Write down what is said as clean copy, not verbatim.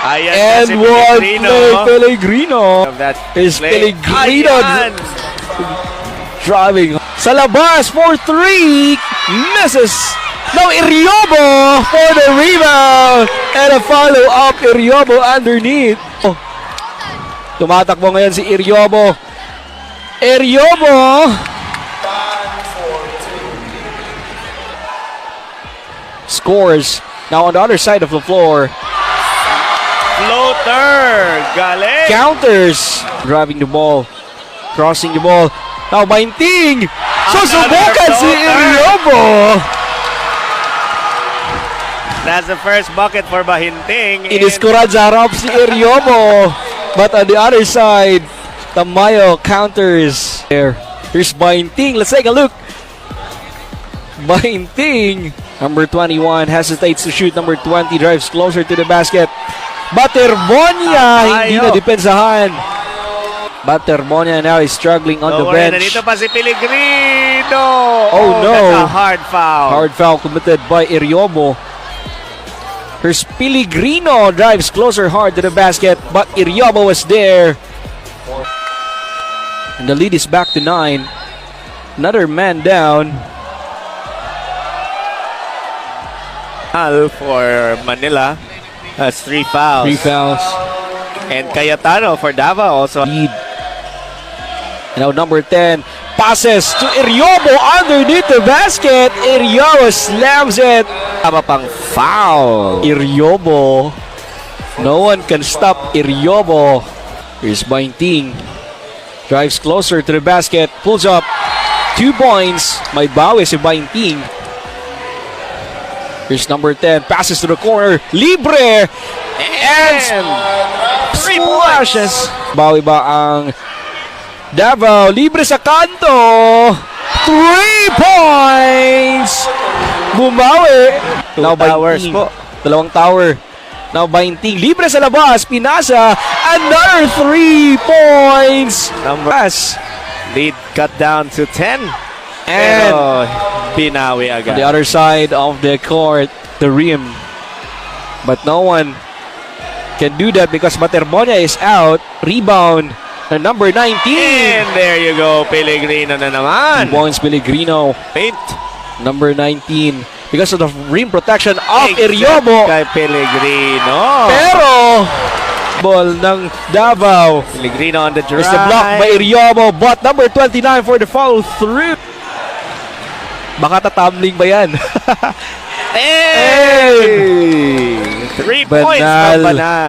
Ayan And si one Pellegrino. play, Pellegrino. That Is play. Pellegrino Ayan. driving sa labas for 3. Misses. Now Iriobo for the rebound. And a follow-up. Iriobo underneath. Oh. Tumatakbo ngayon si Iriobo. Iriobo. Scores. Now on the other side of the floor. Floater. Galing. Counters. Driving the ball. Crossing the ball. Now Bainting. Susubukan si Iriobo. That's the first bucket for Bahinting. Iniskurad sa harap si Iriobo. But on the other side, Tamayo counters. Here's Bainting. Let's take a look. Bainting. Number 21 hesitates to shoot. Number 20 drives closer to the basket. Baterbonia. Hindi na depensahan. Baterbonia now is struggling on the bench. Nandito pa si Pellegrino. Oh no. That's a hard foul. Hard foul committed by Iriobo. Here's Pellegrino, drives closer hard to the basket, but Iriobo was there. And the lead is back to 9. Another man down. Foul for Manila. That's 3 fouls. 3 fouls. And Cayetano for Davao also. Lead. And now number 10 passes to Iriobo underneath the basket. Iriobo slams it. Tama pang foul. Iriobo. No one can stop Iriobo. Here's Bainting. Drives closer to the basket. Pulls up. 2 points. May bawi si Bainting. Here's number 10. Passes to the corner. Libre. And 3 flashes. Bawi ba ang Davao? Libre sa kanto. 3 points. Bumawi. Now towers po. Dalawang tower. Now Bainting. Libre sa labas. Pinasa. Another 3 points. Numbers. Lead cut down to 10. And Pero binawi on agad. the other side of the court, the rim. But no one can do that because Baterbonia is out. Rebound. And number 19. And there you go. Pellegrino na naman. 2 points Pellegrino. Paint. Number 19. Because of the rim protection of Iriobo. Kay Pellegrino. Pero ball ng Davao. Pellegrino on the drive. There's the block by Iriobo. But number 29 for the follow through. Baka tatumbling ba yan? Hey! 3 points from Banal.